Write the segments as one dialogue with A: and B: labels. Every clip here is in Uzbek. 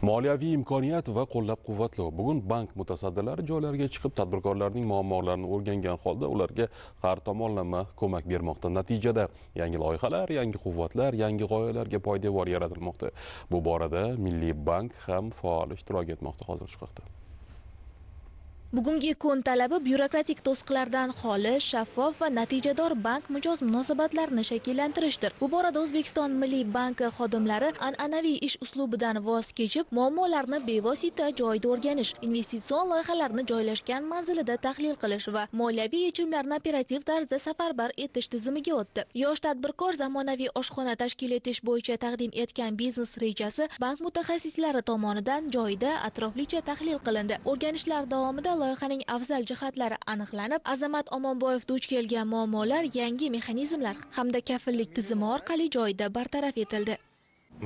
A: Moliyaviy imkoniyat va qo'llab-quvvatlov. Bugun bank mutasaddilari joylarga chiqib, tadbirkorlarning muammolarini o'rgangan holda ularga har tomonlama ko'mak bermoqda. Natijada yangi loyihalar, yangi quvvatlar, yangi g'oyalarga poydevor yaratilmoqda. Bu borada Milliy bank ham faol ishtirok etmoqda hozir shu haqda.
B: Bugungi kun talabi byurokratik to'siqlardan xoli, shaffof va natijador bank mijoz munosabatlarini shakllantirishdir. Bu borada O'zbekiston Milliy banki xodimlari an'anaviy ish uslubidan voz kechib, muammolarni bevosita joyda o'rganish, investitsion loyihalarni joylashgan manzilida tahlil qilish va moliyaviy yechimlarni operativ tarzda safarbar etish tizimiga o'tdi. Yosh tadbirkor zamonaviy oshxona tashkil etish bo'yicha taqdim etgan biznes rejasi bank mutaxassislari tomonidan joyida atroflicha tahlil qilindi. O'rganishlar davomida loyihaning afzal jihatlari aniqlanib, Azamat Omonboyev duch kelgan muammolar, yangi mexanizmlar hamda kafillik tizimi orqali joyida bartaraf etildi.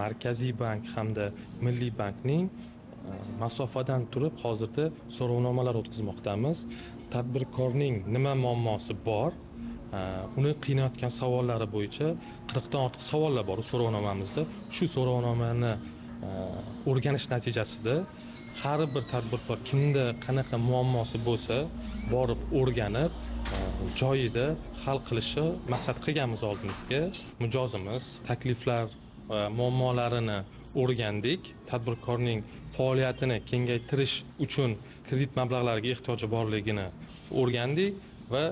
C: Markaziy bank hamda Milliy bankning masofadan turib hozirda so'rovnomalar o'tkazmoqdamiz. Tadbirkorning nima muammosi bor, uni qiynayotgan savollari bo'yicha 40 dan ortiq savollar bor so'rovnomamizda. Shu so'rovnomani o'rganish natijasida har bir tadbirkor kimda qanaqa muammosi bo'lsa, borib o'rganib, joyida hal qilishi maqsad qilganmiz oldimizga. Mijozimiz takliflar va muammolarini o'rgandik. Tadbirkorning faoliyatini kengaytirish uchun kredit mablag'lariga ehtiyoji borligini o'rgandik va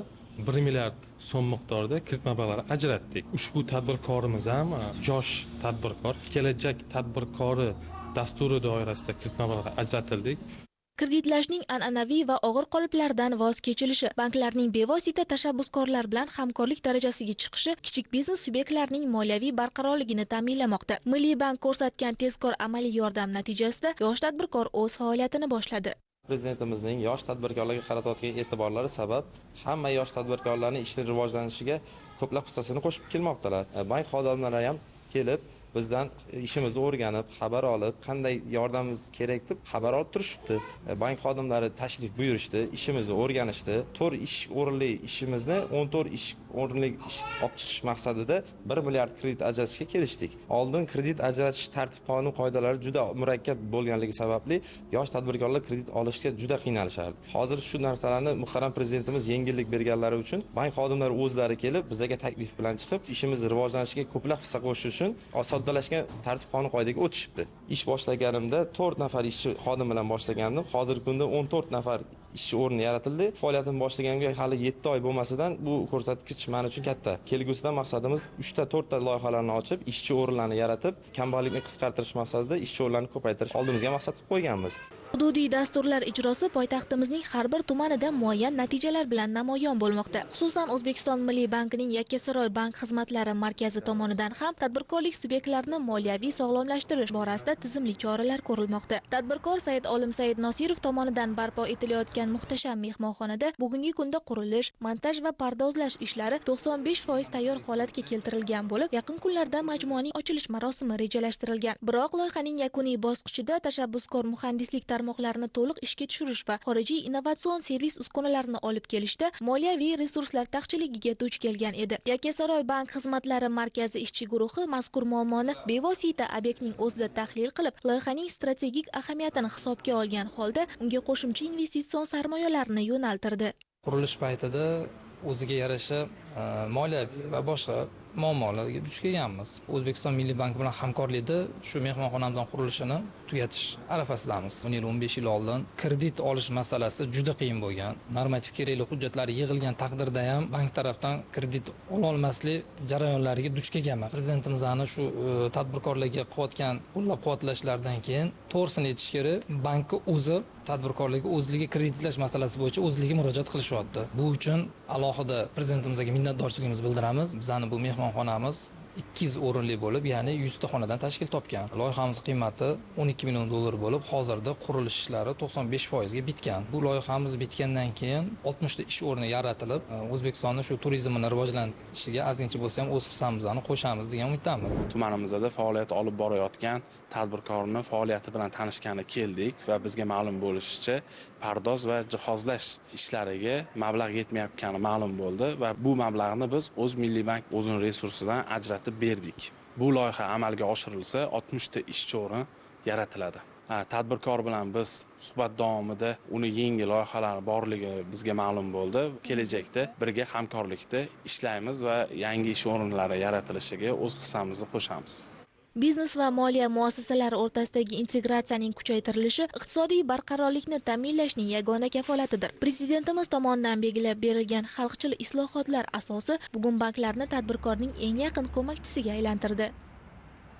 C: 1 milliard so'm miqdorida kredit mablag'lari ajratdik. Ushbu tadbirkorimiz ham yosh tadbirkor, kelajak tadbirkori dasturi doirasida kredit mablag'lari ajratildik.
B: Kreditlashning an'anaviy va og'ir qoliplaridan voz kechilishi, banklarning bevosita tashabbuskorlar bilan hamkorlik darajasiga chiqishi kichik biznes subyektlarining moliyaviy barqarorligini ta'minlamoqda. Milliy bank ko'rsatgan tezkor amaliy yordam natijasida yosh tadbirkor o'z faoliyatini boshladi.
D: Prezidentimizning yosh tadbirkorlarga qaratayotgan e'tiborlari sabab hamma yosh tadbirkorlarning ishini rivojlanishiga ko'plab hissasini qo'shib kelmoqdalar. Bank xodimlari ham kelib bizdan ishimizni o'rganib, xabar olib, qanday yordamimiz kerak deb xabar olib turishibdi. Bank xodimlari tashrif buyurishdi, ishimizni o'rganishdi. 4 ish o'rinli ishimizni 14 ish o'rinli ish olib chiqish maqsadida 1 milliard kredit ajratishga kelishdik. Oldin kredit ajratish tartib qonun qoidalari juda murakkab bo'lganligi sababli yosh tadbirkorlar kredit olishga juda qiynalishardi. Hozir shu narsalarni muhtaram prezidentimiz yengillik berganlari uchun bank xodimlari o'zlari kelib, bizga taklif bilan chiqib, ishimizni rivojlanishiga ko'plab hissa qo'shish uchun soddalashgan tartib qonun qoidaga o'tishibdi. Ish boshlaganimda 4 nafar ishchi xodim bilan boshlagandim. Hozirgi kunda 14 nafar ishchi o'rni yaratildi. Faoliyatimni boshlaganimga hali 7 oy bo'lmasidan bu ko'rsatkich men uchun katta. Kelgusida maqsadimiz 3 ta 4 ta loyihalarni ochib, ishchi o'rinlarni yaratib, kambag'allikni qisqartirish maqsadida ishchi o'rinlarini ko'paytirish oldimizga maqsad qilib qo'yganmiz.
B: Hududiy dasturlar ijrosi poytaxtimizning har bir tumanida muayyan natijalar bilan namoyon bo'lmoqda. Xususan, O'zbekiston Milliy bankining Yakkasaroy bank xizmatlari markazi tomonidan ham tadbirkorlik subyektlarini moliyaviy sog'lomlashtirish borasida tizimli choralar ko'rilmoqda. Tadbirkor Said Olimsaid Nosirov tomonidan barpo etilayotgan muhtasham mehmonxonada bugungi kunda qurilish, montaj va pardozlash ishlari 95% tayyor holatga keltirilgan bo'lib, yaqin kunlarda majmuaning ochilish marosimi rejalashtirilgan. Biroq loyihaning yakuniy bosqichida tashabbuskor muhandislik tarmoqlarini to'liq ishga tushirish va xorijiy innovatsion servis uskunalarini olib kelishda moliyaviy resurslar taqchilligiga duch kelgan edi. Yakkasaroy bank xizmatlari markazi ishchi guruhi mazkur muammoni bevosita obyektning o'zida tahlil qilib, loyihaning strategik ahamiyatini hisobga olgan holda unga qo'shimcha investitsion sarmoyalarni yo'naltirdi.
E: Qurilish paytida o'ziga yarasha moliyaviy va boshqa muammolarga duch kelganmiz. O'zbekiston Milliy banki bilan hamkorlikda shu mehmonxonamizning qurilishini tugatish arafasidamiz. 10-15 yil oldin kredit olish masalasi juda qiyin bo'lgan. Normativ kerakli hujjatlar yig'ilgan taqdirda ham bank tarafdan kredit ola olmaslik jarayonlariga duch kelganman. Prezidentimiz ana shu tadbirkorlarga qilayotgan qo'llab-quvvatlashlardan keyin to'g'risini aytish kerak, bankka o'zi tadbirkorlarga o'zligi kreditlash masalasi bo'yicha o'zligi murojaat qilishyapti. Bu uchun alohida prezidentimizga minnatdorchiligimizni bildiramiz. Bizning bu mehmonxonamiz 200 o'rinli bo'lib, ya'ni 100 ta xonadan tashkil topgan. Loyihamiz qiymati 12 million dollar bo'lib, hozirda qurilish ishlari 95% ga bitgan. Bu loyihamiz bitgandan keyin 60 ta ish o'rni yaratilib, O'zbekistonning shu turizmini rivojlanishiga ozgincha bo'lsa ham o'z hissamizni qo'shamiz degan umiddamiz.
F: Tumanimizda faoliyat olib borayotgan tadbirkorning faoliyati bilan tanishgani keldik va bizga ma'lum bo'lishicha, pardoz va jihozlash ishlariga mablag' yetmayotgani ma'lum bo'ldi va bu mablag'ni biz o'z Milliy bank o'zining resursidan ajratib berdik. Bu loyiha amalga oshirilsa 60 ta ishchi o'rin yaratiladi. Tadbirkor bilan biz suhbat davomida uni yangi loyihalari borligi bizga ma'lum bo'ldi. Kelajakda birga hamkorlikda ishlaymiz va yangi ish o'rinlari yaratilishiga o'z hissamizni qo'shamiz.
B: Biznes va moliya muassasalari o'rtasidagi integratsiyaning kuchaytirilishi iqtisodiy barqarorlikni ta'minlashning yagona kafolatidir. Prezidentimiz tomonidan belgilab berilgan xalqchil islohotlar asosi bugun banklarni tadbirkorning eng yaqin ko'makchisiga aylantirdi.